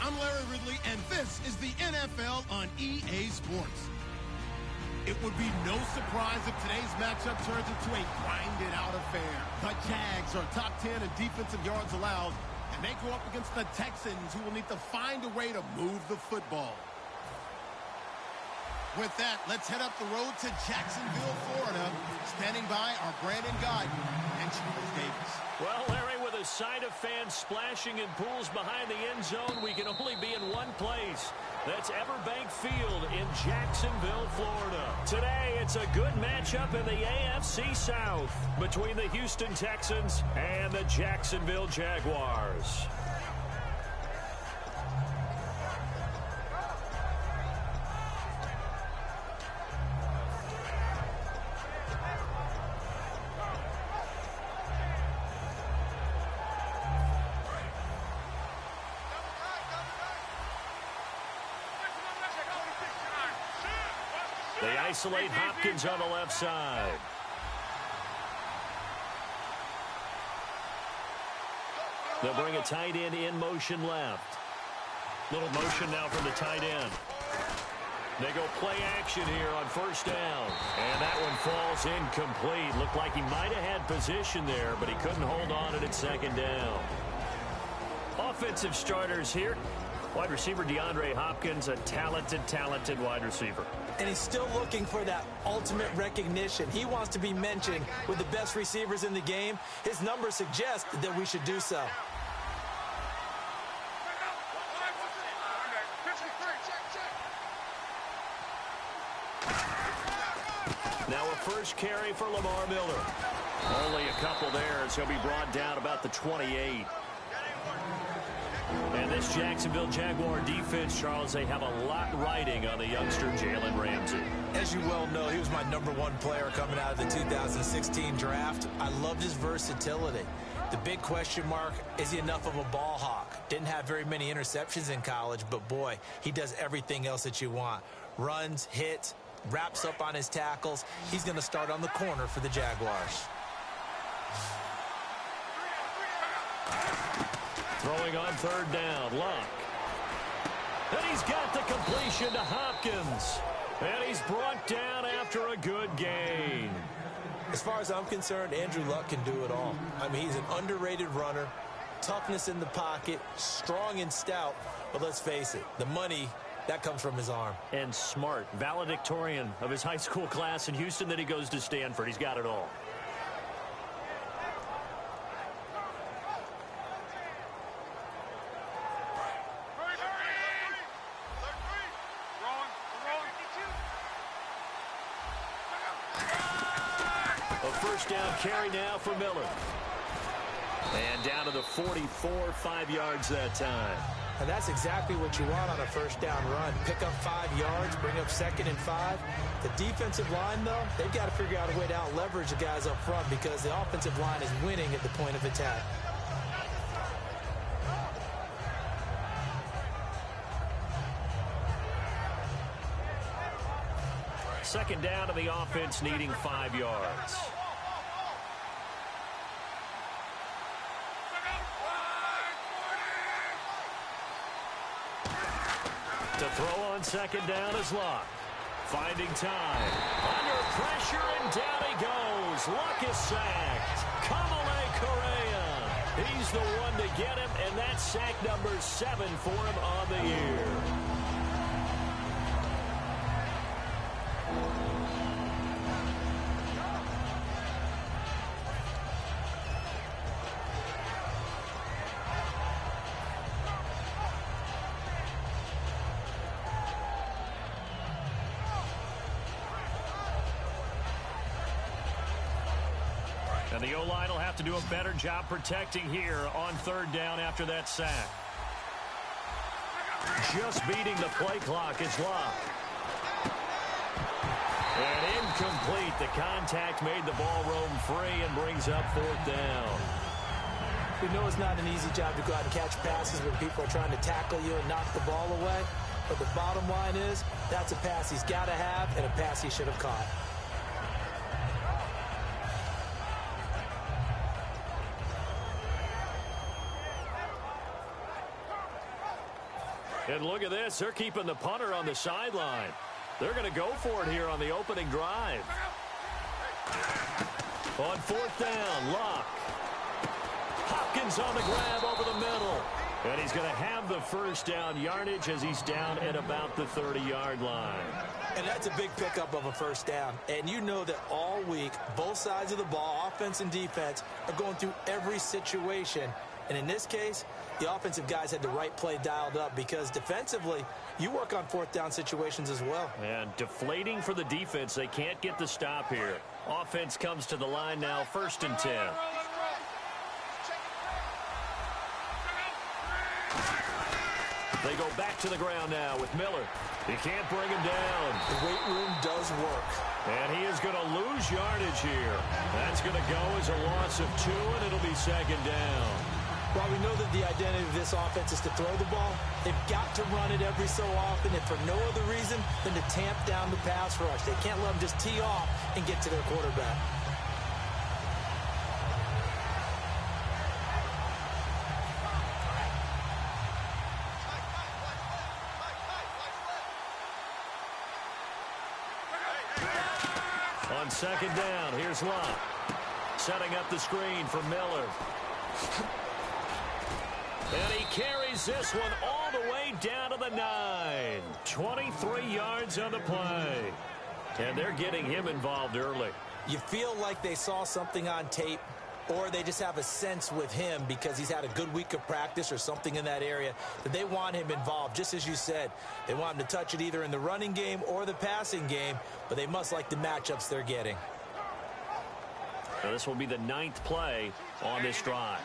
I'm Larry Ridley, and this is the NFL on EA Sports. It would be no surprise if today's matchup turns into a grinded-out affair. The Jags are top 10 in defensive yards allowed, and they go up against the Texans, who will need to find a way to move the football. With that, let's head up the road to Jacksonville, Florida. Standing by our Brandon Guyton and Charles Davis. Well, Larry, with a sight of fans splashing in pools behind the end zone, we can only be in one place. That's Everbank Field in Jacksonville, Florida. Today, it's a good matchup in the AFC South between the Houston Texans and the Jacksonville Jaguars. They isolate Hopkins on the left side. They'll bring a tight end in motion left. Little motion now from the tight end. They go play action here on first down. And that one falls incomplete. Looked like he might have had position there, but he couldn't hold on at second down. Offensive starters here. Wide receiver DeAndre Hopkins, a talented wide receiver. And he's still looking for that ultimate recognition. He wants to be mentioned with the best receivers in the game. His numbers suggest that we should do so. Now a first carry for Lamar Miller. Only a couple there as he'll be brought down about the 28. And this Jacksonville Jaguar defense, Charles, they have a lot riding on the youngster Jalen Ramsey. As you well know, he was my #1 player coming out of the 2016 draft. I loved his versatility. The big question mark, is he enough of a ball hawk? Didn't have very many interceptions in college, but boy, he does everything else that you want. Runs, hits, wraps up on his tackles. He's going to start on the corner for the Jaguars. Throwing on third down, Luck. And he's got the completion to Hopkins. And he's brought down after a good gain. As far as I'm concerned, Andrew Luck can do it all. I mean, he's an underrated runner, toughness in the pocket, strong and stout. But let's face it, the money, that comes from his arm. And smart, valedictorian of his high school class in Houston that he goes to Stanford. He's got it all. First down carry now for Miller. And down to the 44, 5 yards that time. And that's exactly what you want on a first down run. Pick up 5 yards, bring up 2nd and 5. The defensive line, though, they've got to figure out a way to out-leverage the guys up front because the offensive line is winning at the point of attack. Second down to the offense needing 5 yards. To throw on second down is Luck. Finding time. Under pressure, and down he goes. Luck is sacked. Kamale Correa. He's the one to get him, and that's sack number 7 for him on the year. And the O-line will have to do a better job protecting here on third down after that sack. Just beating the play clock is Luck. And incomplete. The contact made the ball roam free and brings up 4th down. We know it's not an easy job to go out and catch passes when people are trying to tackle you and knock the ball away. But the bottom line is, that's a pass he's got to have and a pass he should have caught. And look at this. They're keeping the punter on the sideline. They're going to go for it here on the opening drive. On fourth down, Luck. Hopkins on the grab over the middle. And he's going to have the first down yardage as he's down at about the 30-yard line. And that's a big pickup of a first down. And you know that all week, both sides of the ball, offense and defense, are going through every situation. And in this case, the offensive guys had the right play dialed up because defensively, you work on fourth down situations as well. And deflating for the defense. They can't get the stop here. Offense comes to the line now, 1st and 10. They go back to the ground now with Miller. He can't bring him down. The weight room does work. And he is going to lose yardage here. That's going to go as a loss of 2, and it'll be 2nd down. While we know that the identity of this offense is to throw the ball, they've got to run it every so often, and for no other reason than to tamp down the pass rush. They can't let them just tee off and get to their quarterback. On 2nd down, here's Luck. Setting up the screen for Miller. And he carries this one all the way down to the 9. 23 yards on the play. And they're getting him involved early. You feel like they saw something on tape, or they just have a sense with him because he's had a good week of practice or something in that area that they want him involved. Just as you said, they want him to touch it either in the running game or the passing game, but they must like the matchups they're getting. So this will be the 9th play on this drive.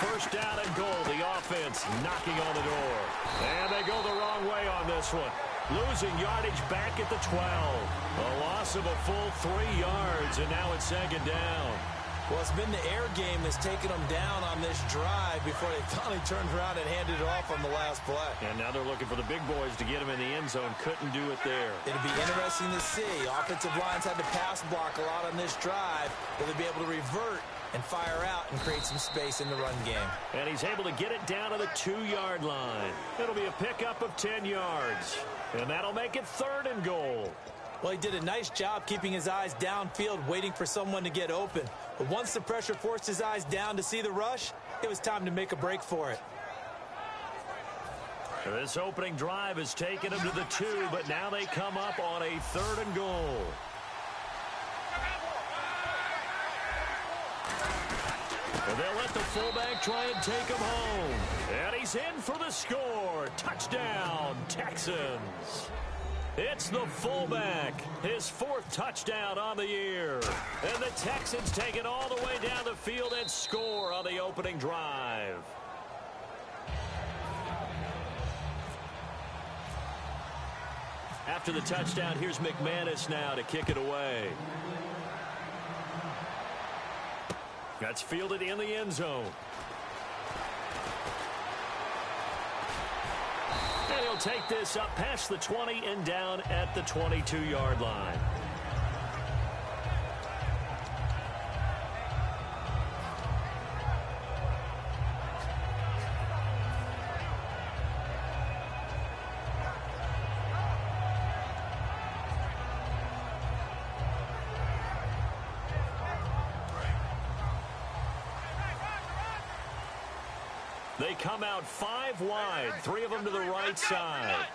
1st down and goal. The offense knocking on the door. And they go the wrong way on this one. Losing yardage back at the 12. A loss of a full 3 yards, and now it's 2nd down. Well, it's been the air game that's taken them down on this drive before they finally turned around and handed it off on the last play. And now they're looking for the big boys to get him in the end zone. Couldn't do it there. It'll be interesting to see. Offensive lines had to pass block a lot on this drive. Will they be able to revert and fire out and create some space in the run game? And he's able to get it down to the 2-yard line. It'll be a pickup of 10 yards. And that'll make it 3rd and goal. Well, he did a nice job keeping his eyes downfield, waiting for someone to get open. But once the pressure forced his eyes down to see the rush, it was time to make a break for it. This opening drive has taken him to the 2, but now they come up on a 3rd and goal. And they'll let the fullback try and take him home. And he's in for the score. Touchdown, Texans. It's the fullback, his 4th touchdown on the year. And the Texans take it all the way down the field and score on the opening drive. After the touchdown, here's McManus now to kick it away. That's fielded in the end zone. And he'll take this up past the 20 and down at the 22-yard line. They come out 5 wide, 3 of them to the right side.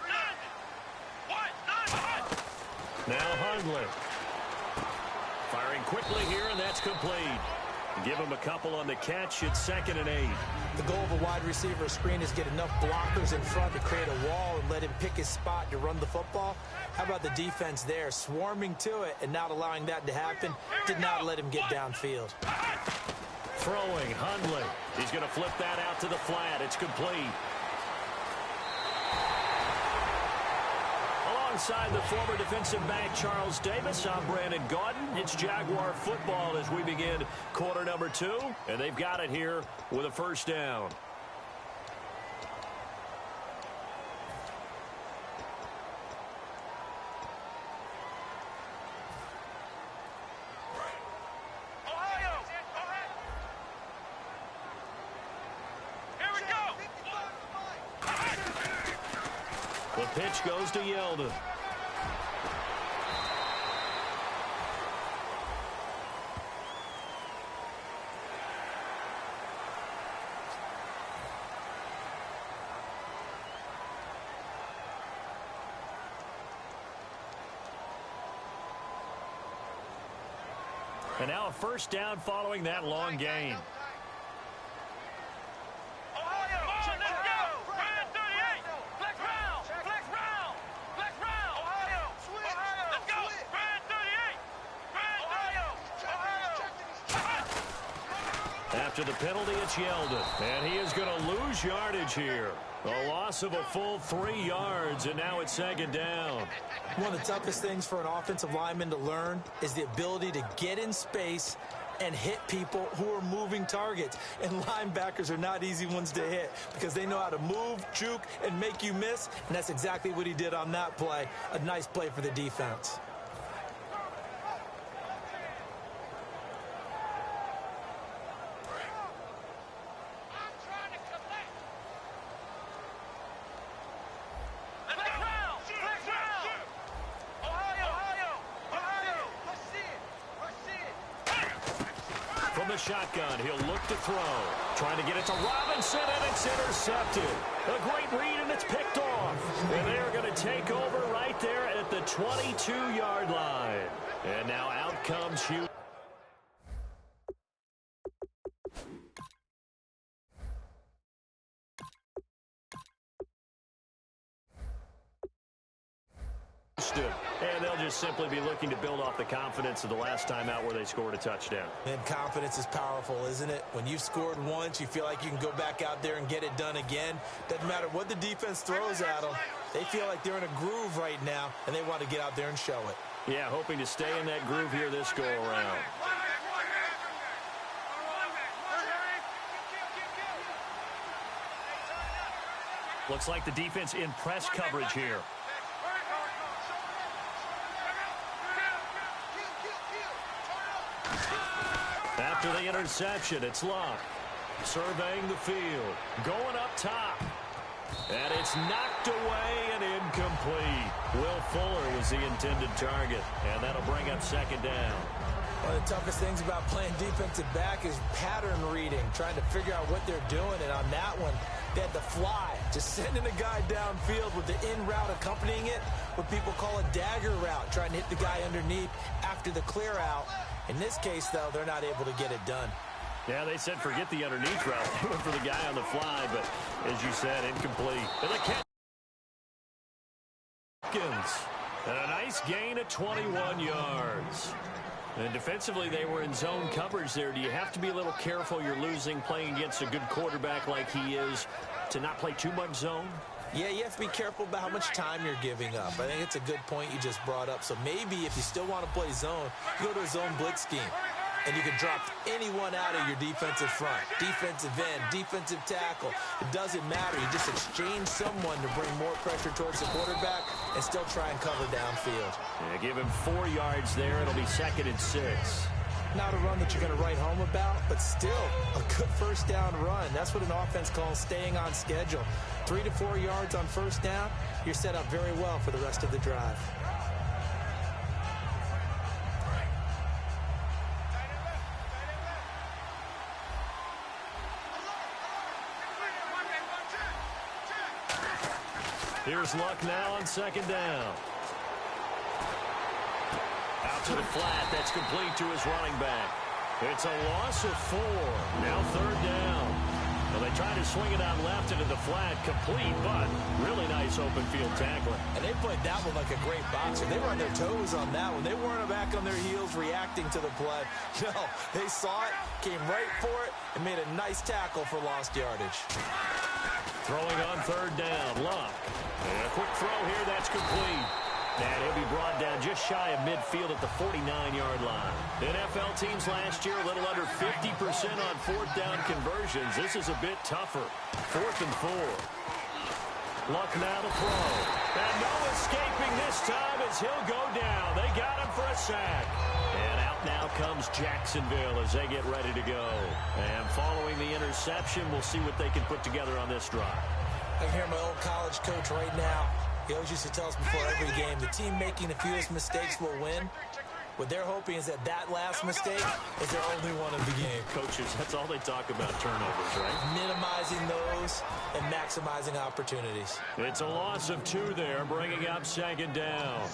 Now Hundley. Firing quickly here, and that's complete. Give him a couple on the catch. It's 2nd and 8. The goal of a wide receiver screen is get enough blockers in front to create a wall and let him pick his spot to run the football. How about the defense there, swarming to it and not allowing that to happen? Did not let him get downfield. Throwing, Hundley. He's going to flip that out to the flat. It's complete. Alongside the former defensive back Charles Davis, I'm Brandon Gaudin. It's Jaguar football as we begin quarter number 2. And they've got it here with a 1st down. pitch goes to Yeldon. And now a first down following that long gain. After the penalty, it's Yeldon. And he is going to lose yardage here. A loss of a full 3 yards, and now it's second down. One of the toughest things for an offensive lineman to learn is the ability to get in space and hit people who are moving targets. And linebackers are not easy ones to hit because they know how to move, juke, and make you miss. And that's exactly what he did on that play. A nice play for the defense. Shotgun. He'll look to throw. Trying to get it to Robinson, and it's intercepted. A great read, and it's picked off. And they're going to take over right there at the 22-yard line. And now out comes Hughes. And they'll just simply be looking to build off the confidence of the last time out where they scored a touchdown. And confidence is powerful, isn't it? When you've scored once, you feel like you can go back out there and get it done again. Doesn't matter what the defense throws at them. They feel like they're in a groove right now, and they want to get out there and show it. Yeah, hoping to stay in that groove here this go-around. Looks like the defense in press coverage here. After the interception, it's Luck. Surveying the field. Going up top. And it's knocked away and incomplete. Will Fuller was the intended target. And that'll bring up second down. One of the toughest things about playing defensive back is pattern reading, trying to figure out what they're doing. And on that one, they had to fly, just sending a guy downfield with the in route accompanying it, what people call a dagger route, trying to hit the guy underneath after the clear out. In this case, though, they're not able to get it done. Yeah, they said forget the underneath route. They went for the guy on the fly, but as you said, incomplete. And the catch. And a nice gain of 21 yards. And defensively, they were in zone coverage there. Do you have to be a little careful? You're losing playing against a good quarterback like he is to not play too much zone? Yeah, you have to be careful about how much time you're giving up. I think it's a good point you just brought up. So maybe if you still want to play zone, you go to a zone blitz scheme. And you can drop anyone out of your defensive front, defensive end, defensive tackle. It doesn't matter. You just exchange someone to bring more pressure towards the quarterback and still try and cover downfield. Yeah, give him 4 yards there. It'll be 2nd and 6. Not a run that you're going to write home about, but still a good first down run. That's what an offense calls staying on schedule. 3 to 4 yards on first down, you're set up very well for the rest of the drive. Here's Luck now on 2nd down. Out to the flat. That's complete to his running back. It's a loss of 4. Now 3rd down. Well, they tried to swing it out left into the flat. Complete, but really nice open field tackling. And they played that one like a great boxer. They were on their toes on that one. They weren't back on their heels reacting to the play. No, they saw it, came right for it, and made a nice tackle for lost yardage. Throwing on 3rd down, Luck. And a quick throw here, that's complete. And he'll be brought down just shy of midfield at the 49-yard line. NFL teams last year, a little under 50% on 4th down conversions. This is a bit tougher. 4th and 4. Luck now to throw. And no escaping this time as he'll go down. They got him for a sack. And out now comes Jacksonville as they get ready to go. And following the interception, we'll see what they can put together on this drive. I can hear my old college coach right now He always used to tell us before every game, the team making the fewest mistakes will win. What they're hoping is that last mistake is their only one of the game. Coaches, that's all they talk about, turnovers, right? Minimizing those and maximizing opportunities. It's a loss of 2 there, bringing up 2nd down.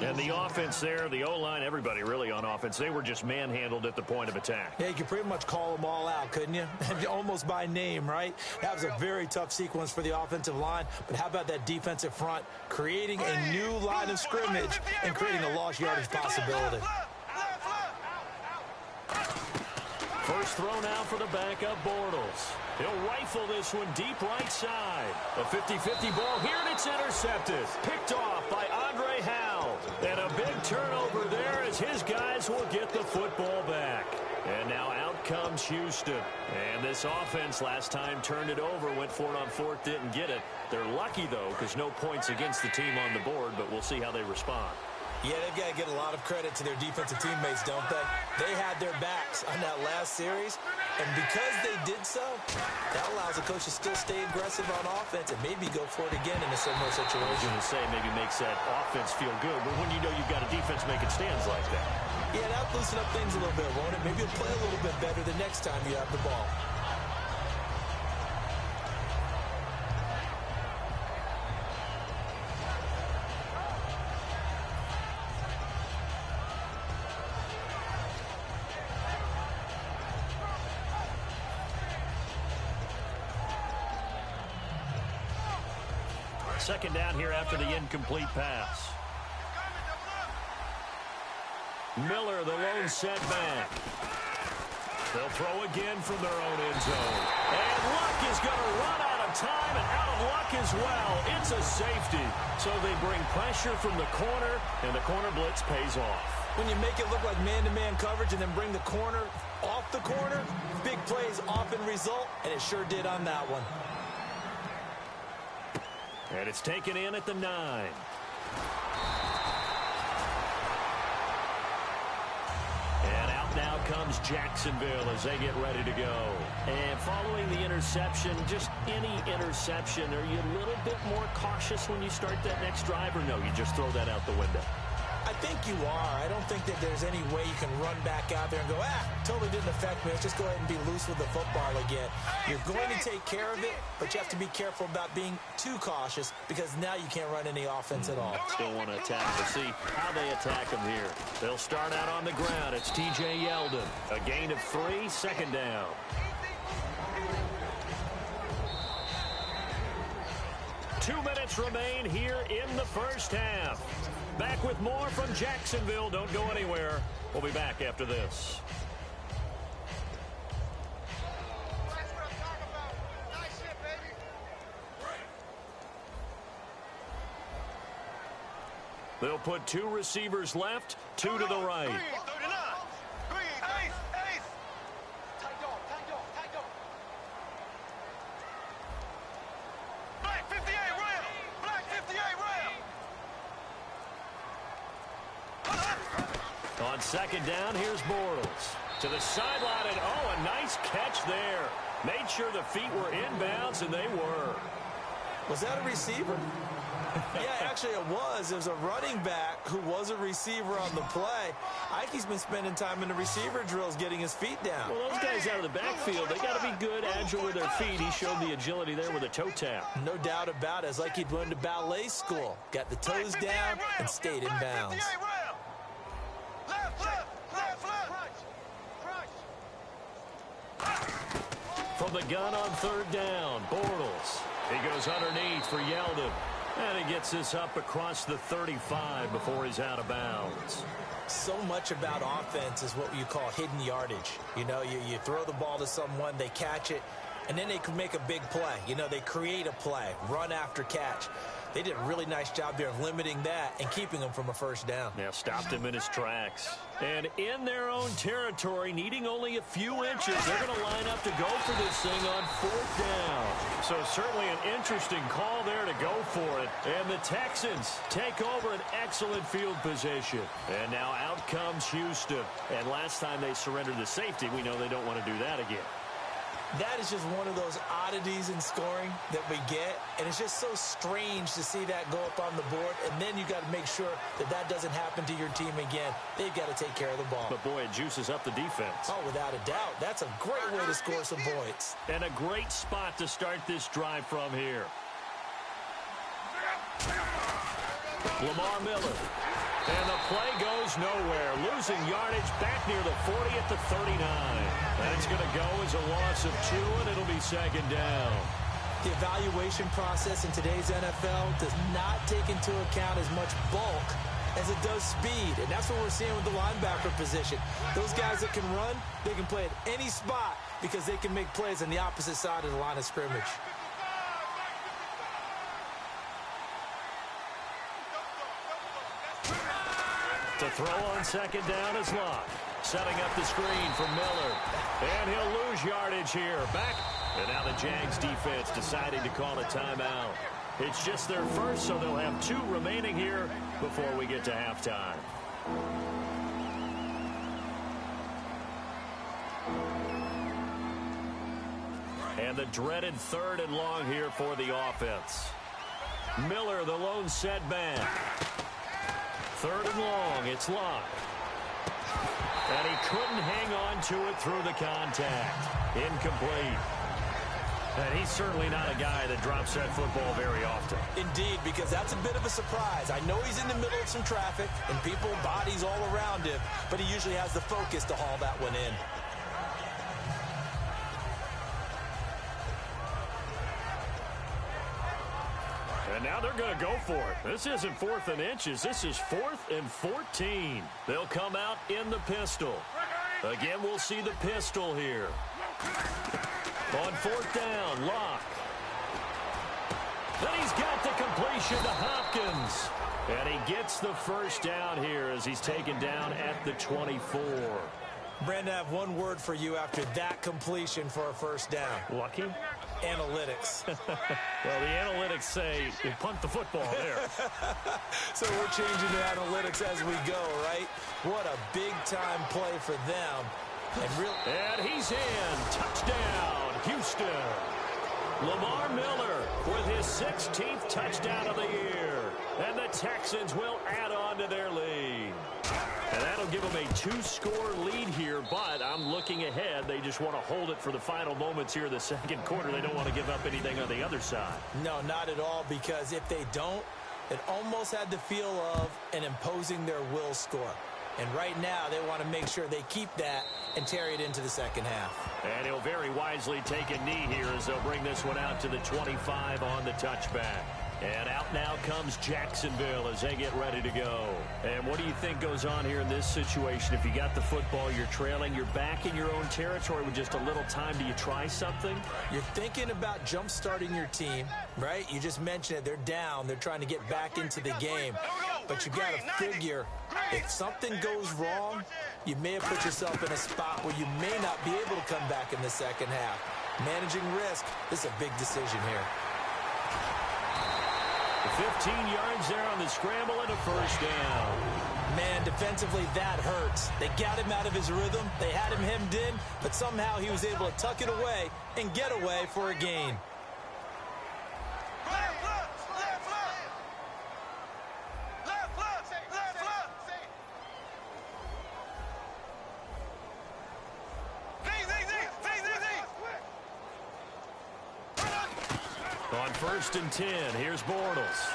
And the offense there, the O-line, everybody really on offense, they were just manhandled at the point of attack. Yeah, you could pretty much call them all out, couldn't you? Almost by name, right? That was a very tough sequence for the offensive line. But how about that defensive front creating a new line of scrimmage and creating a lost yardage possibility? First throw now for the backup, Bortles. He'll rifle this one deep right side. A 50-50 ball here, and it's intercepted. Picked off by Andre Howell. And a big turnover there as his guys will get the football back. And now out comes Houston. And this offense last time turned it over, went for it on 4th, didn't get it. They're lucky, though, because no points against the team on the board, but we'll see how they respond. Yeah, they've got to get a lot of credit to their defensive teammates, don't they? They had their backs on that last series, and because they did so, that allows the coach to still stay aggressive on offense and maybe go for it again in a similar situation. I was going to say maybe makes that offense feel good, but when you know you've got a defense making stands like that. Yeah, that'll loosen up things a little bit, won't it? Maybe you'll play a little bit better the next time you have the ball. Second down here after the incomplete pass. Miller, the lone setback. They'll throw again from their own end zone. And Luck is going to run out of time and out of luck as well. It's a safety. So they bring pressure from the corner, and the corner blitz pays off. When you make it look like man-to-man coverage and then bring the corner off the corner, big plays often result, and it sure did on that one. And it's taken in at the 9. And out now comes Jacksonville as they get ready to go. And following the interception, just any interception, are you a little bit more cautious when you start that next drive, or no, you just throw that out the window? I think you are. I don't think that there's any way you can run back out there and go, totally didn't affect me. Let's just go ahead and be loose with the football again. You're going to take care of it, but you have to be careful about being too cautious because now you can't run any offense at all. Still want to attack. We'll see how they attack them here. They'll start out on the ground. It's T.J. Yeldon. A gain of 3, 2nd down. Two minutes remain here in the first half. Back with more from Jacksonville. Don't go anywhere. We'll be back after this. They'll put 2 receivers left, 2 to the right. On 2nd down, here's Bortles. To the sideline, and a nice catch there. Made sure the feet were inbounds, and they were. Was that a receiver? Yeah, actually it was. It was a running back who was a receiver on the play. I think he's been spending time in the receiver drills getting his feet down. Well, those guys out of the backfield, they got to be good, agile with their feet. He showed the agility there with a toe tap. No doubt about it. It's like he'd went to ballet school. Got the toes down and stayed in bounds. From the gun on 3rd down, Bortles. He goes underneath for Yeldon. And he gets this up across the 35 before he's out of bounds. So much about offense is what you call hidden yardage. You know, you throw the ball to someone, they catch it, and then they can make a big play. You know, they create a play, run after catch. They did a really nice job there of limiting that and keeping him from a first down. Yeah, stopped him in his tracks. And in their own territory, needing only a few inches, they're going to line up to go for this thing on 4th down. So certainly an interesting call there to go for it. And the Texans take over an excellent field position. And now out comes Houston. And last time they surrendered the safety, we know they don't want to do that again. That is just one of those oddities in scoring that we get, and it's just so strange to see that go up on the board, and then you got to make sure that that doesn't happen to your team again. They've got to take care of the ball. But, boy, it juices up the defense. Oh, without a doubt. That's a great way to score some points. And a great spot to start this drive from here. Lamar Miller. And the play goes nowhere. Losing yardage back near the 40 at the 39. That's going to go as a loss of 2, and it'll be second down. The evaluation process in today's NFL does not take into account as much bulk as it does speed. And that's what we're seeing with the linebacker position. Those guys that can run, they can play at any spot because they can make plays on the opposite side of the line of scrimmage. To throw on second down is Locke. Setting up the screen for Miller. And he'll lose yardage here. Back. And now the Jags defense deciding to call a timeout. It's just their first, so they'll have 2 remaining here before we get to halftime. And the dreaded 3rd and long here for the offense. Miller, the lone setback. 3rd and long, it's Locke. And he couldn't hang on to it through the contact. Incomplete. And he's certainly not a guy that drops that football very often. Indeed, because that's a bit of a surprise. I know he's in the middle of some traffic and people, bodies all around him, but he usually has the focus to haul that one in. And now they're going to go for it. This isn't 4th and inches. This is 4th and 14. They'll come out in the pistol. Again, we'll see the pistol here. On 4th down, Locke. Then he's got the completion to Hopkins. And he gets the first down here as he's taken down at the 24. Brandon, I have one word for you after that completion for a first down. Lucky? Analytics. Well, the analytics say you punt the football there. So we're changing to analytics as we go, right? What a big-time play for them. And he's in. Touchdown, Houston. Lamar Miller with his 16th touchdown of the year. And the Texans will add on to their lead. And that'll give them a 2-score lead here, but I'm looking ahead. They just want to hold it for the final moments here in the second quarter. They don't want to give up anything on the other side. No, not at all, because if they don't, it almost had the feel of an imposing their will score. And right now, they want to make sure they keep that and carry it into the second half. And he'll very wisely take a knee here as they'll bring this one out to the 25 on the touchback. And out now comes Jacksonville as they get ready to go. And what do you think goes on here in this situation? If you got the football, you're trailing, you're back in your own territory with just a little time. Do you try something? You're thinking about jump-starting your team, right? You just mentioned it. They're down. They're trying to get back into the game. But you got to figure if something goes wrong, you may have put yourself in a spot where you may not be able to come back in the second half. Managing risk is a big decision here. 15 yards there on the scramble and a first down. Man, defensively, that hurts. They got him out of his rhythm. They had him hemmed in, but somehow he was able to tuck it away and get away for a gain. On 1st and 10, here's Bortles.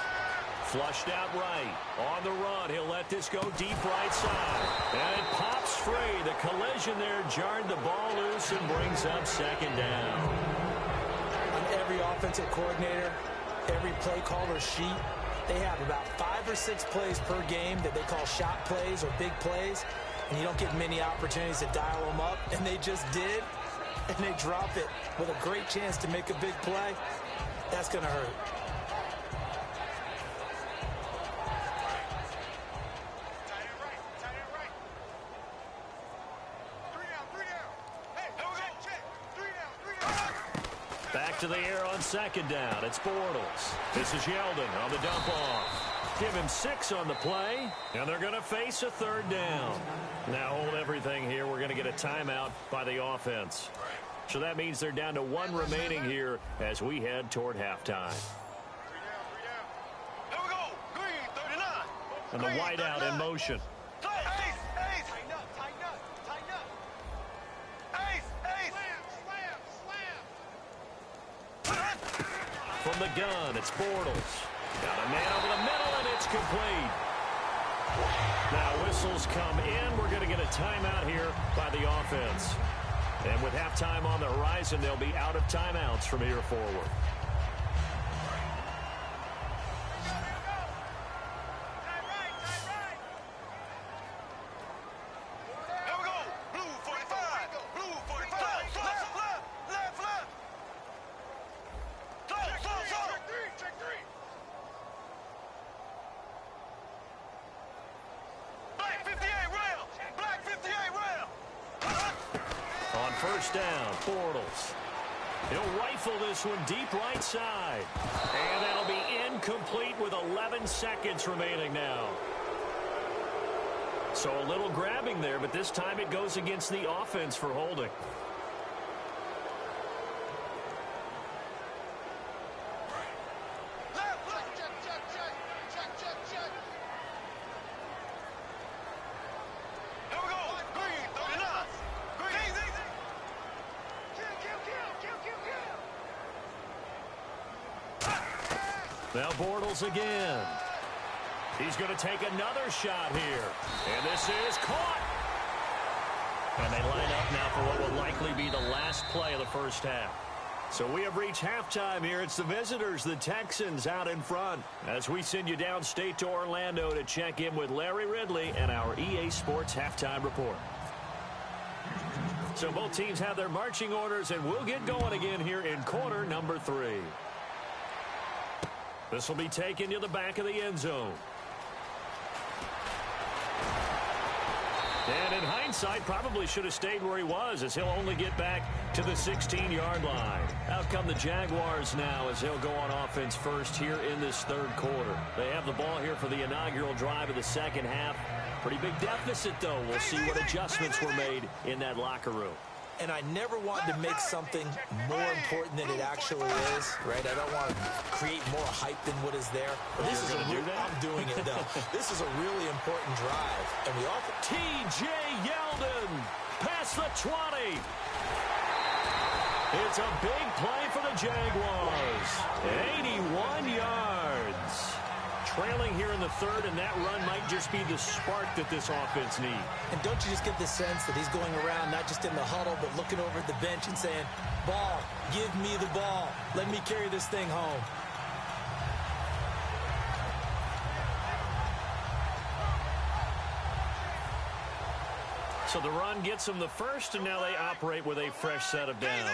Flushed out right. On the run, he'll let this go deep right side. And it pops free. The collision there jarred the ball loose and brings up second down. On every offensive coordinator, every play caller sheet, they have about 5 or 6 plays per game that they call shot plays or big plays. And you don't get many opportunities to dial them up. And they just did. And they drop it with a great chance to make a big play. That's going to hurt. Back to the air on second down. It's Bortles. This is Yeldon on the dump off. Give him 6 on the play, and they're going to face a 3rd down. Now hold everything here. We're going to get a timeout by the offense. So that means they're down to 1 remaining here as we head toward halftime. Here we go. Green, 39. And the whiteout in motion. Ace. Tighten up. Ace. Slam. From the gun, it's Bortles. Got a man over the middle, and it's complete. Now whistles come in. We're going to get a timeout here by the offense. And with halftime on the horizon, they'll be out of timeouts from here forward. Here we go. Blue 45. Blue 45. Left. Check three. Black 58 rail. On first down, Bortles. He'll rifle this one deep right side. And that'll be incomplete with 11 seconds remaining now. So a little grabbing there, but this time it goes against the offense for holding. Now Bortles again. He's going to take another shot here. And this is caught. And they line up now for what will likely be the last play of the first half. So we have reached halftime here. It's the visitors, the Texans, out in front. As we send you downstate to Orlando to check in with Larry Ridley and our EA Sports Halftime Report. So both teams have their marching orders, and we'll get going again here in quarter number 3. This will be taken to the back of the end zone. And in hindsight, probably should have stayed where he was, as he'll only get back to the 16-yard line. Out come the Jaguars now as they'll go on offense first here in this third quarter. They have the ball here for the inaugural drive of the second half. Pretty big deficit, though. We'll see what adjustments were made in that locker room. And I never want to make something more important than it actually is, right? I don't want to create more hype than what is there. But this is I'm doing it, though. This is a really important drive. And we often... T.J. Yeldon past the 20. It's a big play for the Jaguars. 81 yards. Trailing here in the third, and that run might just be the spark that this offense needs. And don't you just get the sense that he's going around, not just in the huddle, but looking over at the bench and saying, ball, give me the ball. Let me carry this thing home. So the run gets them the first, and now they operate with a fresh set of downs.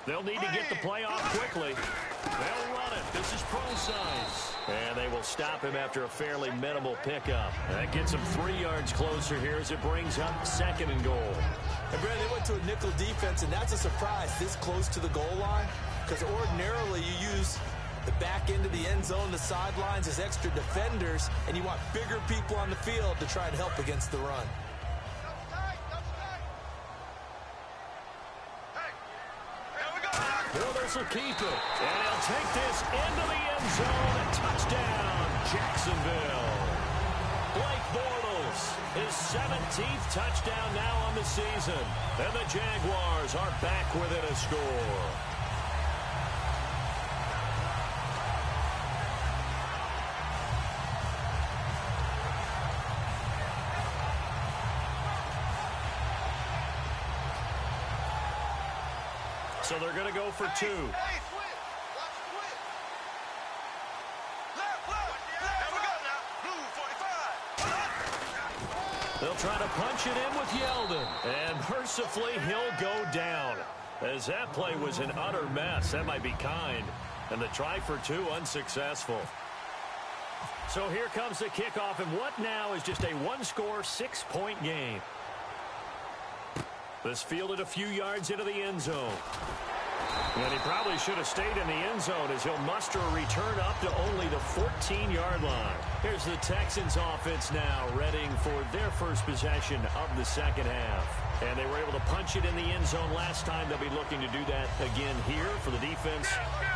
They'll need to get the play off quickly. They'll run it. This is pro size. And they will stop him after a fairly minimal pickup. That gets him 3 yards closer here as it brings up 2nd and goal. And Brandon, they went to a nickel defense, and that's a surprise this close to the goal line, because ordinarily you use the back end of the end zone, the sidelines as extra defenders, and you want bigger people on the field to try and help against the run. Bortles will keep it, and he'll take this into the end zone. A touchdown, Jacksonville. Blake Bortles, his 17th touchdown now on the season. And the Jaguars are back within a score. So they're going to go for 2. They'll try to punch it in with Yeldon. And mercifully, he'll go down. As that play was an utter mess. That might be kind. And the try for 2 unsuccessful. So here comes the kickoff. And what now is just a one-score, 6-point game. This fielded a few yards into the end zone. And he probably should have stayed in the end zone as he'll muster a return up to only the 14-yard line. Here's the Texans offense now, readying for their first possession of the second half. And they were able to punch it in the end zone last time. They'll be looking to do that again here for the defense.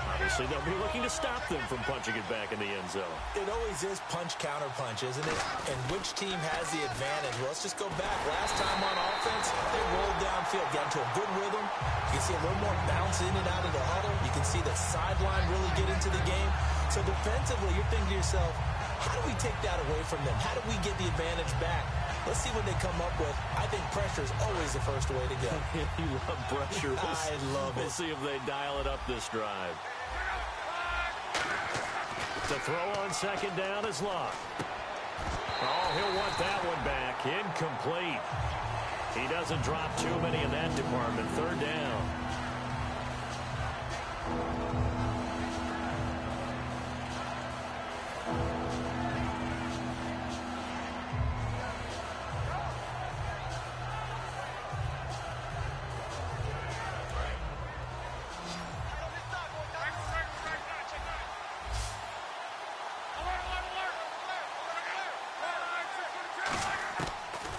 Obviously, they'll be looking to stop them from punching it back in the end zone. It always is punch-counter-punch, isn't it? And which team has the advantage? Well, let's just go back. Last time on offense, they rolled downfield, got into a good rhythm. You can see a little more bounce in and out of the huddle. You can see the sideline really get into the game. So defensively, you're thinking to yourself, how do we take that away from them? How do we get the advantage back? Let's see what they come up with. I think pressure is always the first way to go. You love pressure. I love it. We'll see if they dial it up this drive. To throw on second down is Luck. Oh, he'll want that one back. Incomplete. He doesn't drop too many in that department. Third down.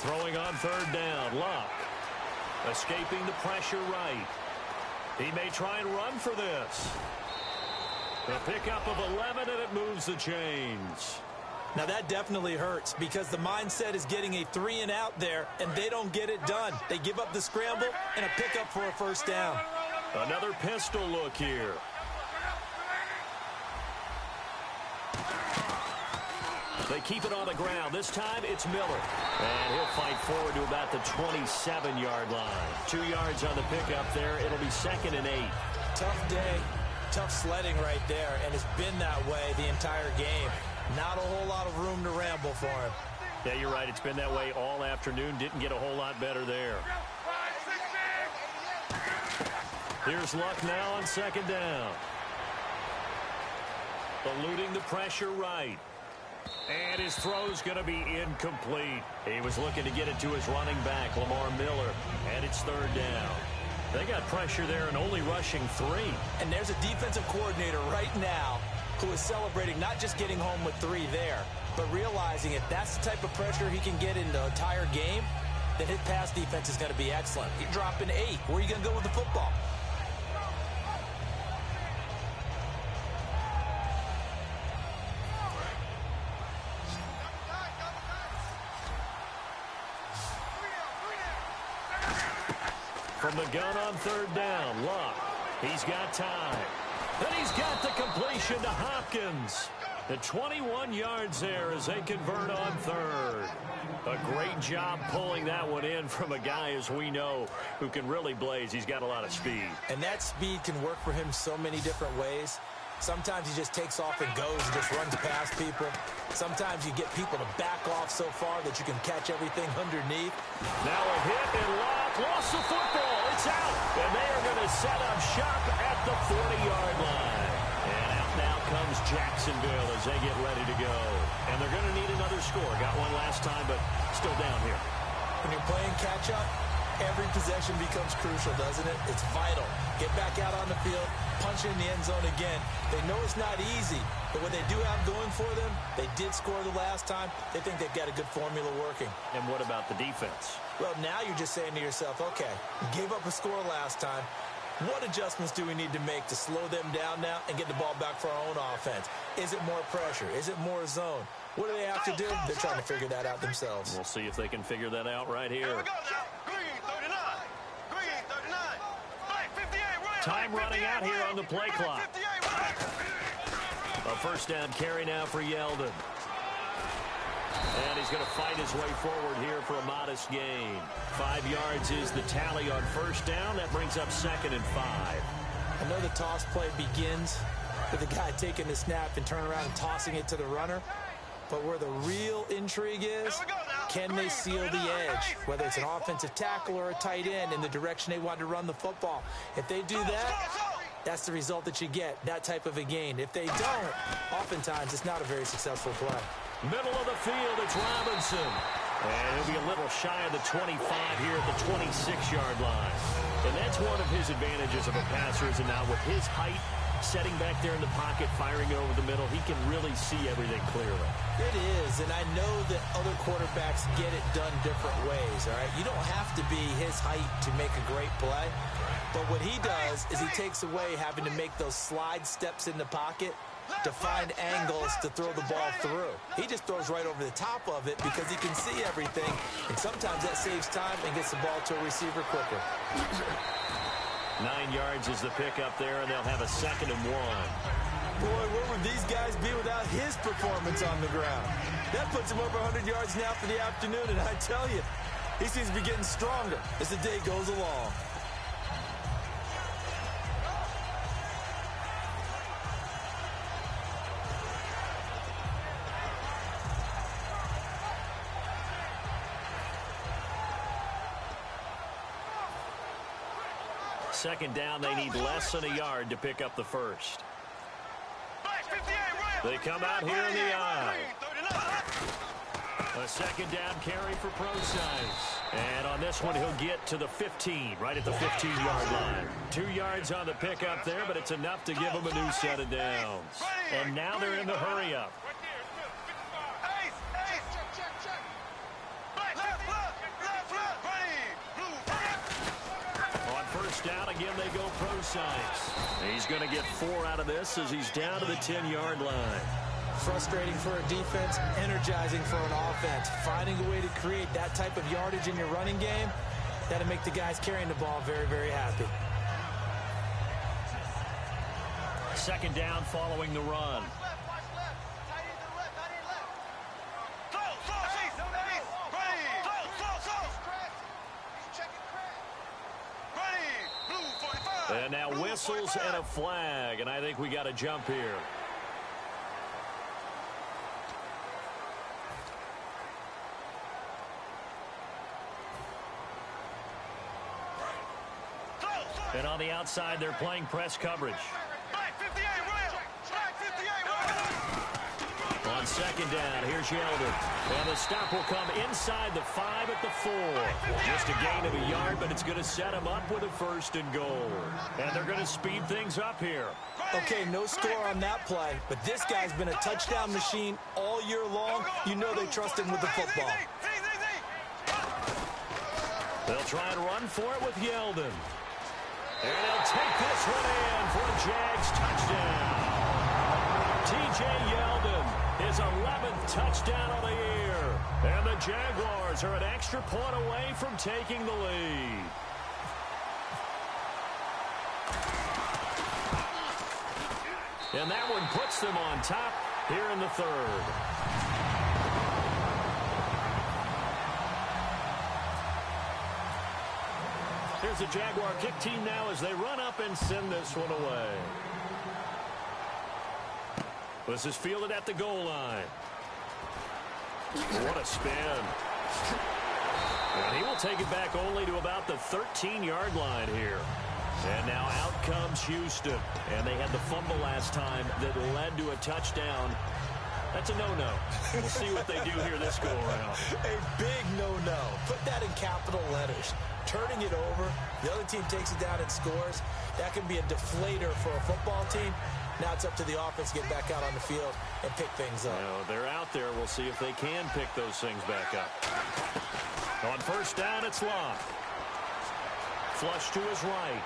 Throwing on third down, Luck. Escaping the pressure right. He may try and run for this. The pickup of 11, and it moves the chains. Now that definitely hurts because the mindset is getting a 3-and-out there, and they don't get it done. They give up the scramble and a pickup for a first down. Another pistol look here. They keep it on the ground. This time it's Miller. And he'll fight forward to about the 27-yard line. 2 yards on the pickup there. It'll be 2nd and 8. Tough day. Tough sledding right there. And it's been that way the entire game. Not a whole lot of room to ramble for him. Yeah, you're right. It's been that way all afternoon. Didn't get a whole lot better there. Here's Luck now on second down. Eluding the pressure right. And his throw's going to be incomplete. He was looking to get it to his running back, Lamar Miller. And it's third down. They got pressure there and only rushing 3. And there's a defensive coordinator right now who is celebrating not just getting home with 3 there, but realizing if that's the type of pressure he can get in the entire game, then his pass defense is going to be excellent. You're dropping 8. Where are you going to go with the football? From the gun on third down, Luck. He's got time. And he's got the completion to Hopkins. The 21 yards there as they convert on third. A great job pulling that one in from a guy, as we know, who can really blaze. He's got a lot of speed. And that speed can work for him so many different ways. Sometimes he just takes off and goes and just runs past people. Sometimes you get people to back off so far that you can catch everything underneath. Now a hit and Luck lost the football. It's out. And they are going to set up shop at the 40-yard line. And out now comes Jacksonville as they get ready to go. And they're going to need another score. Got one last time, but still down here. When you're playing catch-up, every possession becomes crucial, doesn't it? It's vital. Get back out on the field, punch it in the end zone again. They know it's not easy, but what they do have going for them, they did score the last time. They think they've got a good formula working. And what about the defense? Well, now you're just saying to yourself, okay, gave up a score last time. What adjustments do we need to make to slow them down now and get the ball back for our own offense? Is it more pressure? Is it more zone? What do they have to do? They're trying to figure that out themselves. We'll see if they can figure that out right here. Here we go now. Green 39. Green 39. Black 58. Right. Time running out here on the play clock. 58. Right. A first down carry now for Yeldon. And he's going to fight his way forward here for a modest gain. 5 yards is the tally on first down. That brings up 2nd and 5. I know the toss play begins with the guy taking the snap and turning around and tossing it to the runner. But where the real intrigue is, can they seal the edge? Whether it's an offensive tackle or a tight end in the direction they want to run the football. If they do that, that's the result that you get, that type of a gain. If they don't, oftentimes it's not a very successful play. Middle of the field, it's Robinson. And he'll be a little shy of the 25 here at the 26-yard line. And that's one of his advantages of a passer, is now with his height, setting back there in the pocket, firing it over the middle, he can really see everything clearly. It is, and I know that other quarterbacks get it done different ways, all right? You don't have to be his height to make a great play, but what he does is he takes away having to make those slide steps in the pocket to find angles to throw the ball through. He just throws right over the top of it because he can see everything, and sometimes that saves time and gets the ball to a receiver quicker. 9 yards is the pickup there, and they'll have a 2nd and 1. Boy, where would these guys be without his performance on the ground? That puts him over 100 yards now for the afternoon, and I tell you, he seems to be getting stronger as the day goes along. Second down, they need less than a yard to pick up the first. They come out here in the I. A 2nd down carry for Procise. And on this one, he'll get to the 15, right at the 15-yard line. 2 yards on the pickup there, but it's enough to give them a new set of downs. And now they're in the hurry-up. Down again, they go Procise. He's going to get 4 out of this as he's down to the 10-yard line. Frustrating for a defense, energizing for an offense. Finding a way to create that type of yardage in your running game, that'll make the guys carrying the ball very, very happy. 2nd down following the run. And now whistles and a flag, and I think we got a jump here. And on the outside, they're playing press coverage. On 2nd down, here's Yeldon. And the stop will come inside the 5 at the 4. Just a gain of a yard, but it's going to set them up with a 1st and goal. And they're going to speed things up here. Okay, no score on that play, but this guy's been a touchdown machine all year long. You know they trust him with the football. They'll try and run for it with Yeldon. And they'll take this one in for a Jags touchdown. T.J. Yeldon, his 11th touchdown of the year. And the Jaguars are an extra point away from taking the lead. And that one puts them on top here in the 3rd. Here's the Jaguar kick team now as they run up and send this one away. This is fielded at the goal line. What a spin. And he will take it back only to about the 13-yard line here. And now out comes Houston. And they had the fumble last time that led to a touchdown. That's a no-no. We'll see what they do here this go-around. A big no-no. Put that in capital letters. Turning it over, the other team takes it down and scores. That can be a deflator for a football team. Now it's up to the offense to get back out on the field and pick things up. They're out there. We'll see if they can pick those things back up. On 1st down, it's Locke. Flush to his right.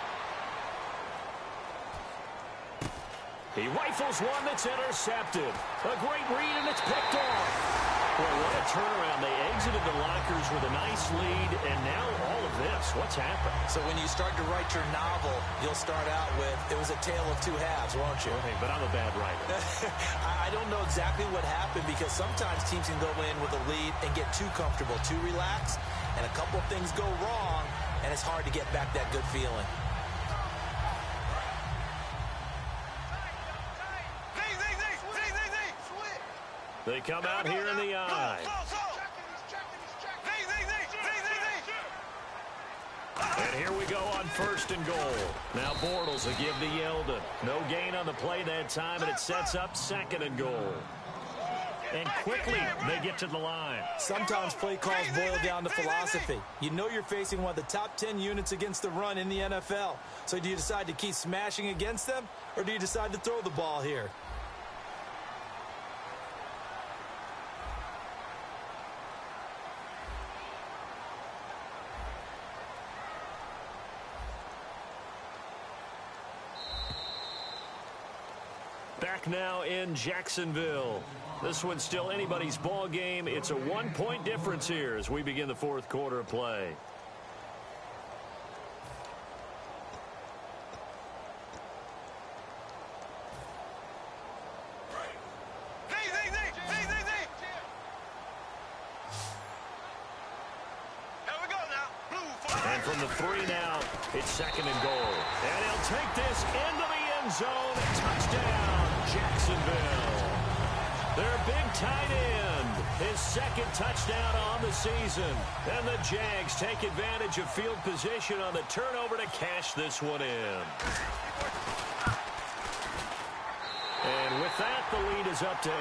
He rifles one that's intercepted. A great read, and it's picked off. Boy, what a turnaround. They exited the lockers with a nice lead, and now all of this. What's happened? So when you start to write your novel, you'll start out with, it was a tale of two halves, won't you? Okay, but I'm a bad writer. I don't know exactly what happened, because sometimes teams can go in with a lead and get too comfortable, too relaxed, and a couple things go wrong, and it's hard to get back that good feeling. They come out here in the I. And here we go on 1st and goal. Now Bortles will give to Yeldon. No gain on the play that time, and it sets up 2nd and goal. And quickly they get to the line. Sometimes play calls boil down to philosophy. You know you're facing one of the top 10 units against the run in the NFL. So do you decide to keep smashing against them, or do you decide to throw the ball here? Back now in Jacksonville. This one's still anybody's ball game. It's a 1-point difference here as we begin the fourth quarter of play. And from the 3 now, it's 2nd and goal. And he'll take this into the end zone. Touchdown, Jacksonville. Their big tight end, his 2nd touchdown on the season. And the Jags take advantage of field position on the turnover to cash this one in. And with that, the lead is up to 8.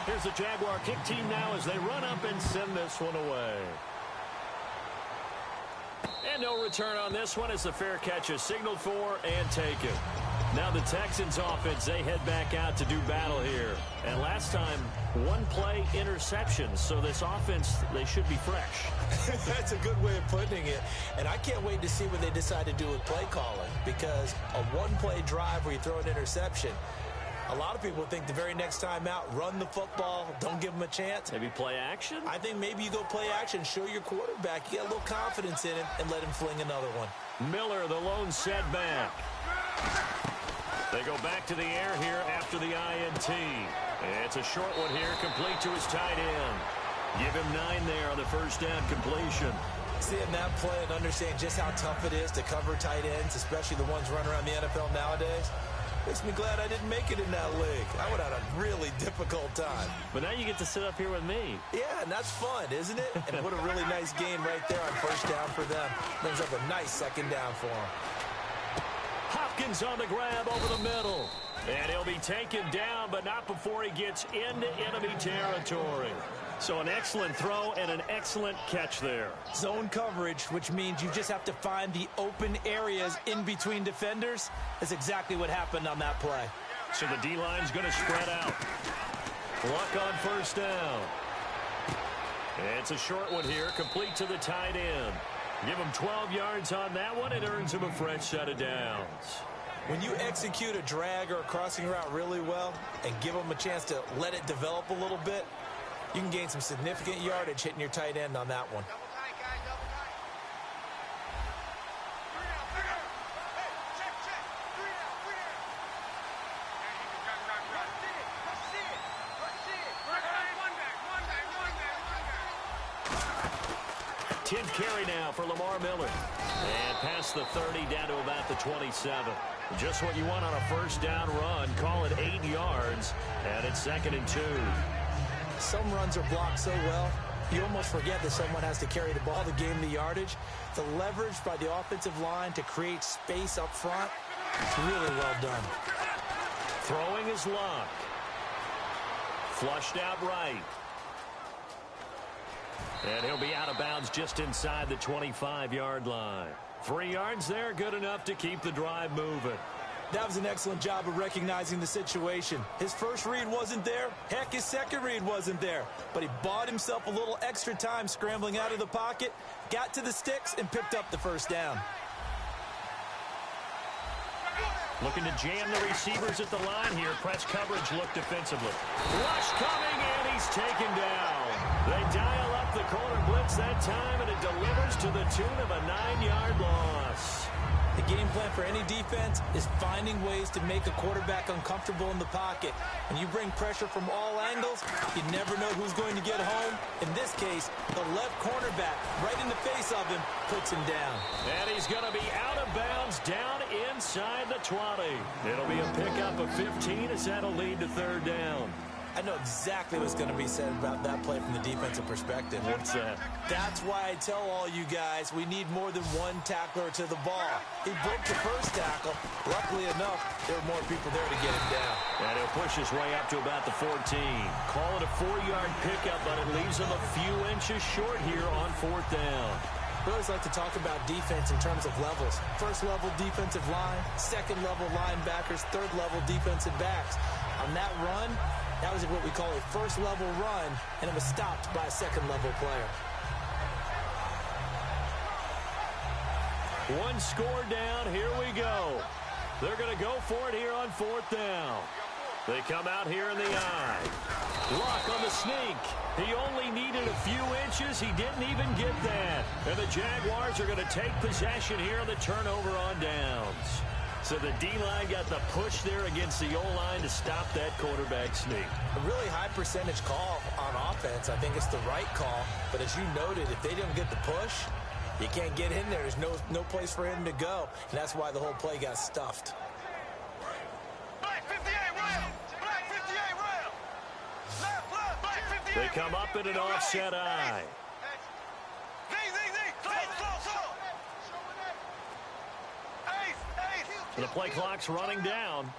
Here's the Jaguar kick team now as they run up and send this one away. And no return on this one as the fair catch is signaled for and taken. Now the Texans offense, they head back out to do battle here. And last time, 1 play interceptions. So this offense, they should be fresh. That's a good way of putting it. And I can't wait to see what they decide to do with play calling. Because a 1-play drive where you throw an interception, a lot of people think the very next time out, run the football, don't give them a chance. Maybe play action? I think maybe you go play action, show your quarterback, you get a little confidence in him, and let him fling another one. Miller, the lone setback. They go back to the air here after the INT. It's a short one here, complete to his tight end. Give him 9 there on the first down completion. Seeing that play and understanding just how tough it is to cover tight ends, especially the ones running around the NFL nowadays, makes me glad I didn't make it in that league. I would have had a really difficult time. But now you get to sit up here with me. Yeah, and that's fun, isn't it? And what a really nice game right there on first down for them. Brings up a nice 2nd down for them. Hopkins on the grab over the middle. And he'll be taken down, but not before he gets into enemy territory. So an excellent throw and an excellent catch there. Zone coverage, which means you just have to find the open areas in between defenders. That's exactly what happened on that play. So the D-line's going to spread out. Luck on first down. It's a short one here, complete to the tight end. Give him 12 yards on that one. It earns him a fresh set of downs. When you execute a drag or a crossing route really well and give them a chance to let it develop a little bit, you can gain some significant yardage hitting your tight end on that one. Tenth carry now for Lamar Miller. And past the 30 down to about the 27. Just what you want on a first down run. Call it 8 yards. And it's 2nd and 2. Some runs are blocked so well, you almost forget that someone has to carry the ball to gain the yardage. The leverage by the offensive line to create space up front, it's really well done. Throwing is Luck. Flushed out right. And he'll be out of bounds just inside the 25-yard line. 3 yards there, good enough to keep the drive moving. That was an excellent job of recognizing the situation. His first read wasn't there. Heck, his second read wasn't there. But he bought himself a little extra time scrambling out of the pocket, got to the sticks, and picked up the first down. Looking to jam the receivers at the line here. Press coverage look defensively. Rush coming, and he's taken down. They dial up the corner blitz that time, and it delivers to the tune of a 9-yard loss. The game plan for any defense is finding ways to make a quarterback uncomfortable in the pocket. When you bring pressure from all angles, you never know who's going to get home. In this case, the left cornerback, right in the face of him, puts him down. And he's going to be out of bounds down inside the 20. It'll be a pickup of 15 as that'll lead to 3rd down. I know exactly what's going to be said about that play from the defensive perspective. What's that? That's why I tell all you guys we need more than one tackler to the ball. He broke the first tackle. Luckily enough, there were more people there to get him down. And he'll push his way up to about the 14. Call it a 4-yard pickup, but it leaves him a few inches short here on 4th down. We always like to talk about defense in terms of levels. First level defensive line, second level linebackers, third level defensive backs. On that run, that was what we call a first level run, and it was stopped by a second level player. One score down, here we go. They're going to go for it here on 4th down. They come out here in the eye. Luck on the sneak. He only needed a few inches. He didn't even get that. And the Jaguars are going to take possession here on the turnover on downs. So the D-line got the push there against the O-line to stop that quarterback sneak. A really high percentage call on offense. I think it's the right call. But as you noted, if they didn't get the push, he can't get in there. There's no place for him to go. And that's why the whole play got stuffed. Black 58 round. Black 58 round. Left, black 58. They come up in an offset eye. The play clock's running down.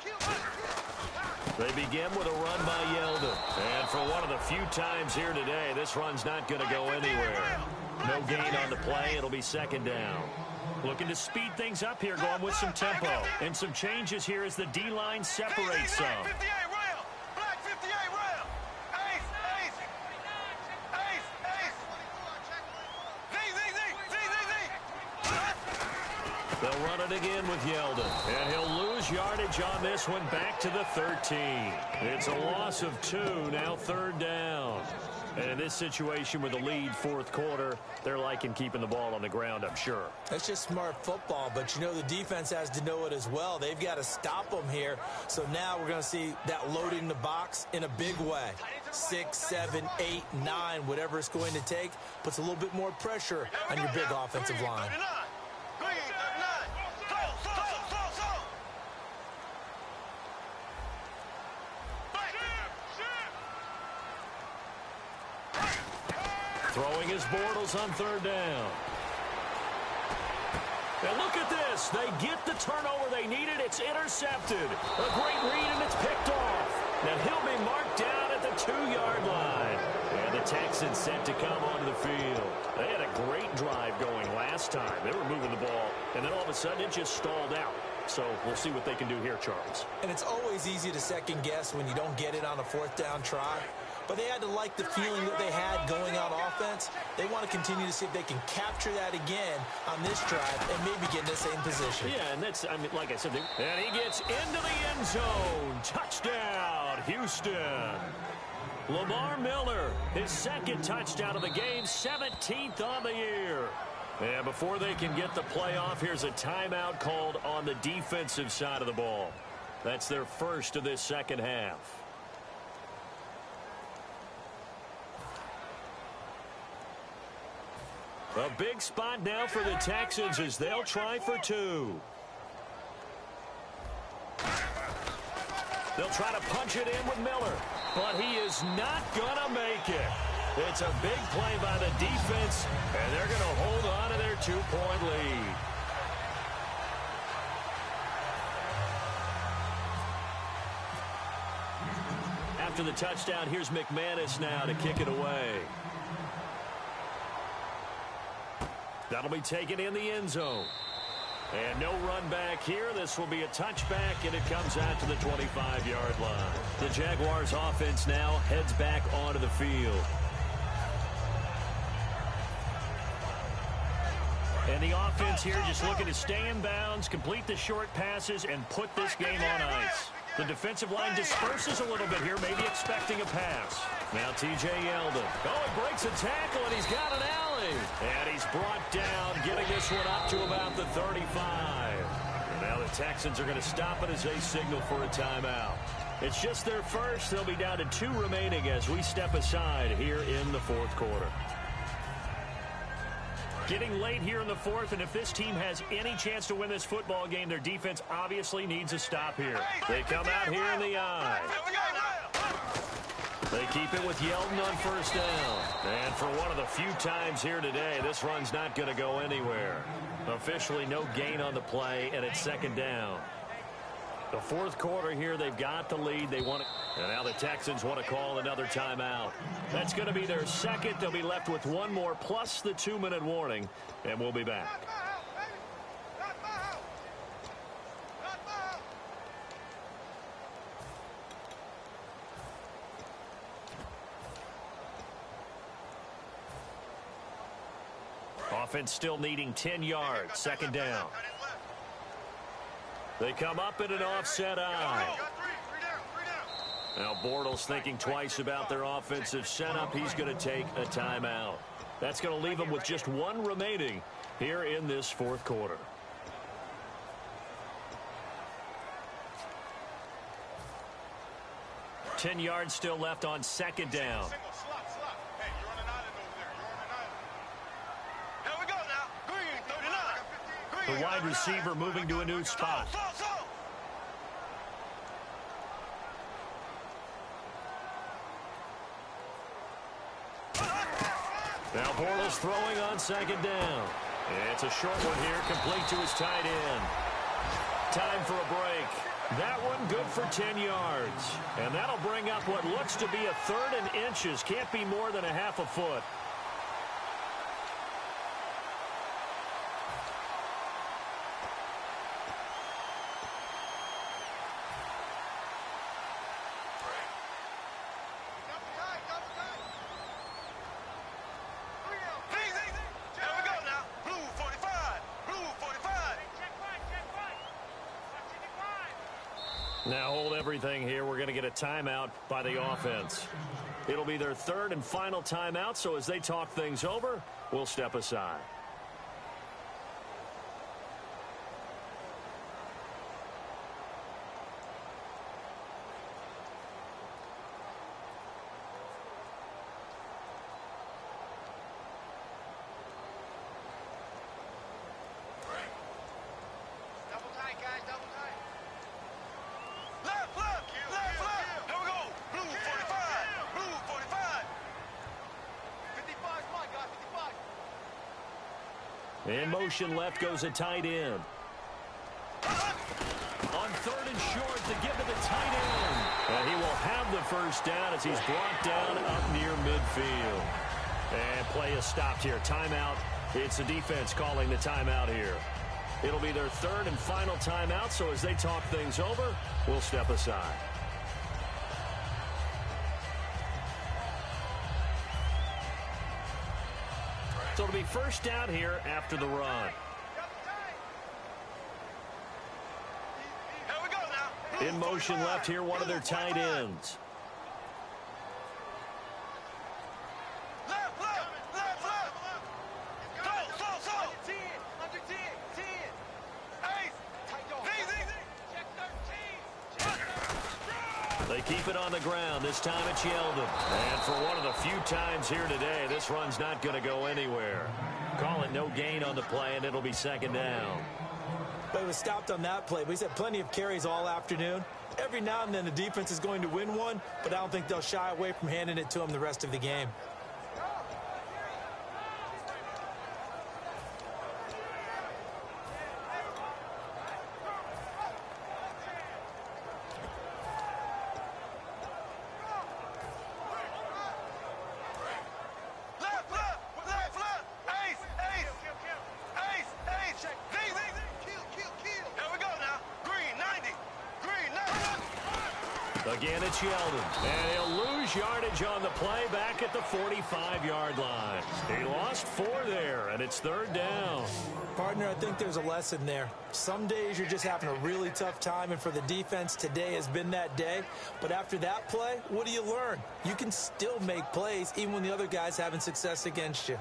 They begin with a run by Yeldon. And for one of the few times here today, this run's not going to go anywhere. No gain on the play. It'll be 2nd down. Looking to speed things up here, going with some tempo. And some changes here as the D-line separates some. They'll run it again with Yeldon. And he'll lose yardage on this one back to the 13. It's a loss of 2, now 3rd down. And in this situation with the lead 4th quarter, they're liking keeping the ball on the ground, I'm sure. That's just smart football, but you know the defense has to know it as well. They've got to stop them here. So now we're going to see that loading the box in a big way. 6, 7, 8, 9, whatever it's going to take, puts a little bit more pressure on your big offensive line. Throwing his Bortles on 3rd down. And look at this. They get the turnover they needed. It's intercepted. A great read, and it's picked off. Now he'll be marked down at the 2-yard line. And the Texans set to come onto the field. They had a great drive going last time. They were moving the ball, and then all of a sudden it just stalled out. So we'll see what they can do here, Charles. And it's always easy to second guess when you don't get it on a 4th down try. But they had to like the feeling that they had going on offense. They want to continue to see if they can capture that again on this drive and maybe get in the same position. Yeah, and that's, I mean, like I said, and he gets into the end zone. Touchdown, Houston. Lamar Miller, his 2nd touchdown of the game, 17th on the year. And before they can get the play off, here's a timeout called on the defensive side of the ball. That's their first of this 2nd half. A big spot now for the Texans as they'll try for 2. They'll try to punch it in with Miller, but he is not going to make it. It's a big play by the defense, and they're going to hold on to their 2-point lead. After the touchdown, here's McManus now to kick it away. That'll be taken in the end zone. And no run back here. This will be a touchback, and it comes out to the 25-yard line. The Jaguars offense now heads back onto the field. And the offense here just looking to stay in bounds, complete the short passes, and put this game on ice. The defensive line disperses a little bit here, maybe expecting a pass. Now T.J. Yeldon. Oh, he breaks a tackle, and he's got an alley. And he's brought down, getting this one up to about the 35. And now the Texans are going to stop it as they signal for a timeout. It's just their first. They'll be down to 2 remaining as we step aside here in the 4th quarter. Getting late here in the 4th, and if this team has any chance to win this football game, their defense obviously needs a stop here. They come out here in the eye. They keep it with Yeldon on first down. And for one of the few times here today, this run's not going to go anywhere. Officially no gain on the play, and it's second down. The fourth quarter here, they've got the lead. They want it. And now the Texans want to call another timeout. That's going to be their second. They'll be left with one more plus the 2-minute warning, and we'll be back. Offense still needing 10 yards. Second down. They come up in an offset eye. Now Bortles thinking twice about their offensive setup. He's going to take a timeout. That's going to leave them with just one remaining here in this fourth quarter. Ten yards still left on second down. The wide receiver moving to a new spot. Now Bortles throwing on second down. It's a short one here, complete to his tight end. Time for a break. That one good for 10 yards. And that'll bring up what looks to be a third and inches. Can't be more than a half a foot. Now hold everything here. We're going to get a timeout by the offense. It'll be their third and final timeout, so as they talk things over, we'll step aside. In motion left goes a tight end. On third and short to give to the tight end. And he will have the first down as he's brought down up near midfield. And play is stopped here. Timeout. It's the defense calling the timeout here. It'll be their third and final timeout, so as they talk things over, we'll step aside. So it'll be first down here after the run. In motion left here, one of their tight ends. They keep it on the ground. This time it's Yeldon. And for one of the few times here today, this run's not going to go anywhere. Call it no gain on the play, and it'll be second down. But it was stopped on that play. But he's had plenty of carries all afternoon. Every now and then the defense is going to win one, but I don't think they'll shy away from handing it to him the rest of the game. Again, it's Yeldon. And he'll lose yardage on the play back at the 45-yard line. He lost 4 there, and it's third down. Partner, I think there's a lesson there. Some days you're just having a really tough time, and for the defense, today has been that day. But after that play, what do you learn? You can still make plays even when the other guy's having success against you.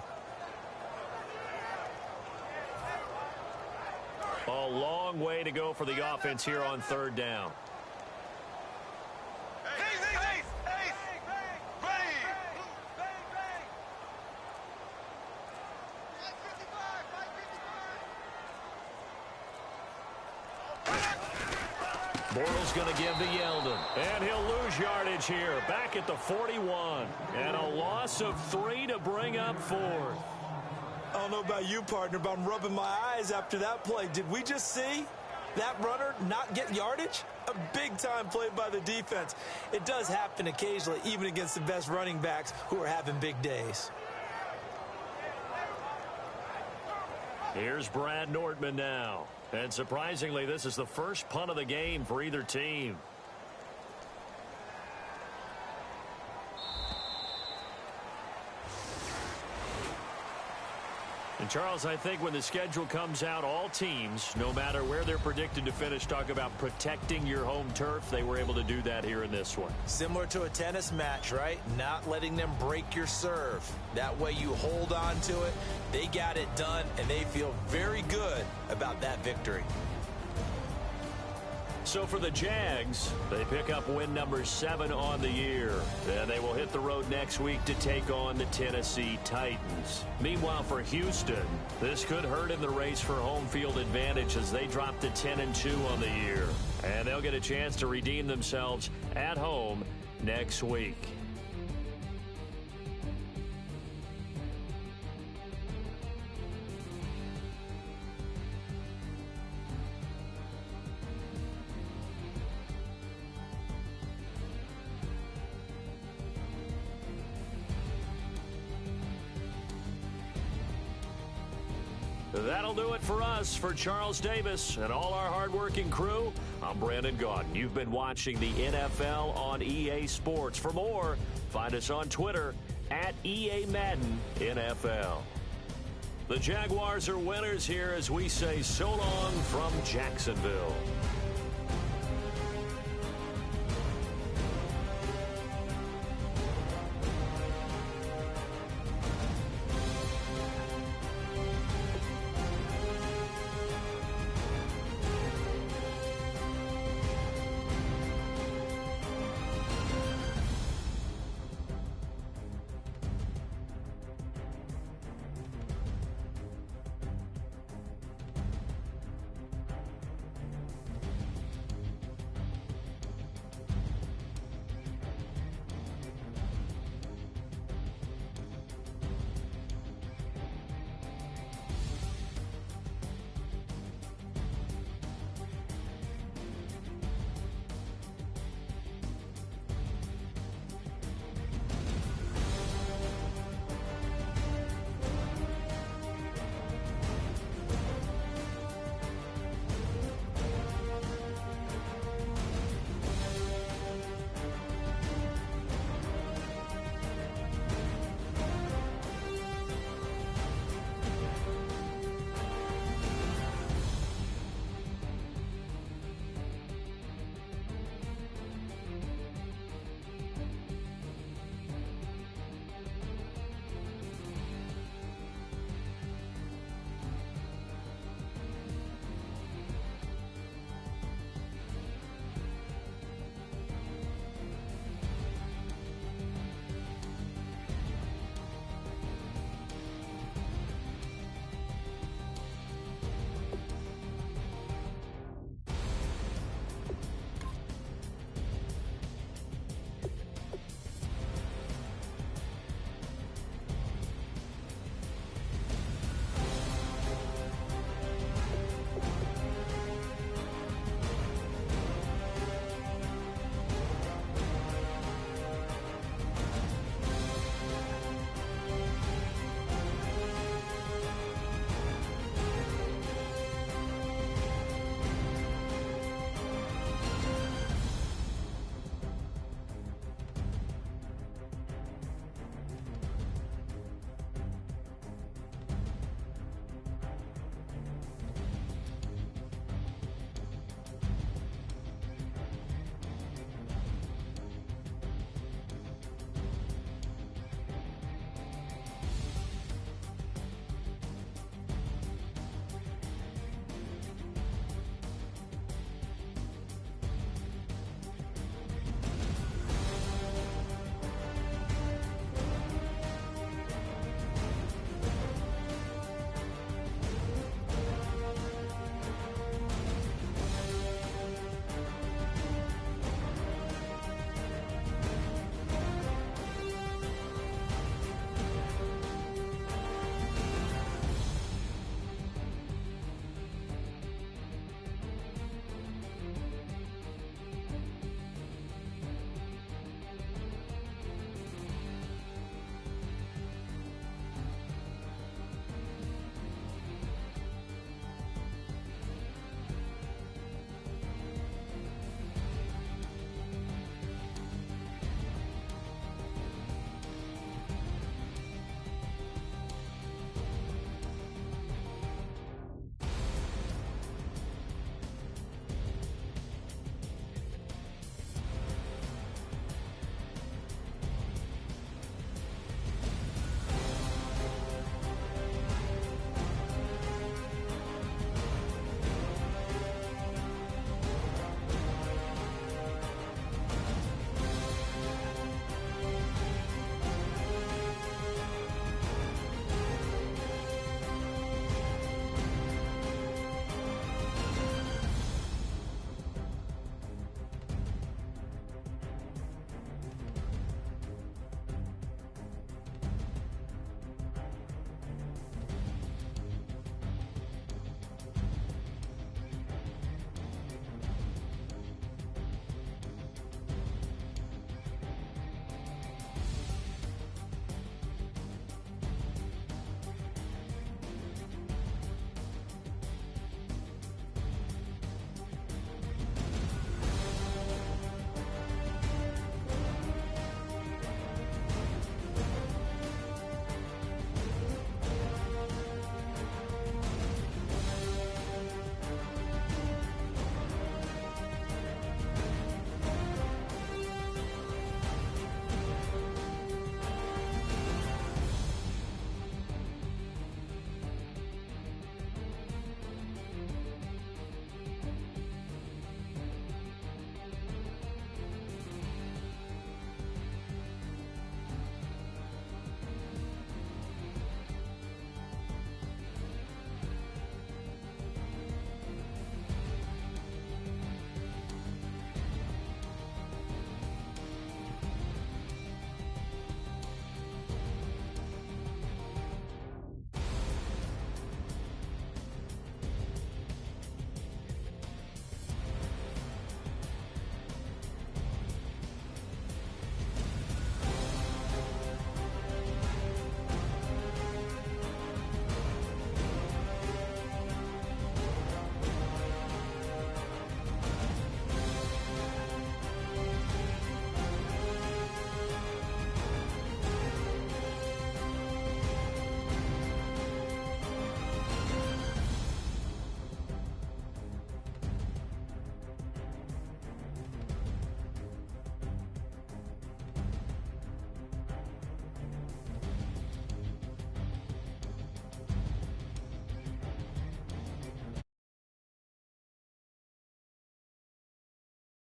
A long way to go for the offense here on third down. Bortles going to give to Yeldon. And he'll lose yardage here. Back at the 41. And a loss of 3 to bring up 4th. I don't know about you, partner, but I'm rubbing my eyes after that play. Did we just see that runner not get yardage? A big-time play by the defense. It does happen occasionally, even against the best running backs who are having big days. Here's Brad Nordman now. And surprisingly, this is the first punt of the game for either team. And, Charles, I think when the schedule comes out, all teams, no matter where they're predicted to finish, talk about protecting your home turf. They were able to do that here in this one. Similar to a tennis match, right? Not letting them break your serve. That way you hold on to it. They got it done, and they feel very good about that victory. So for the Jags, they pick up win number 7 on the year. Then they will hit the road next week to take on the Tennessee Titans. Meanwhile, for Houston, this could hurt in the race for home field advantage as they drop to 10-2 on the year. And they'll get a chance to redeem themselves at home next week. That'll do it for us. For Charles Davis and all our hardworking crew, I'm Brandon Gaudin. You've been watching the NFL on EA Sports. For more, find us on Twitter at EA Madden NFL. The Jaguars are winners here as we say so long from Jacksonville.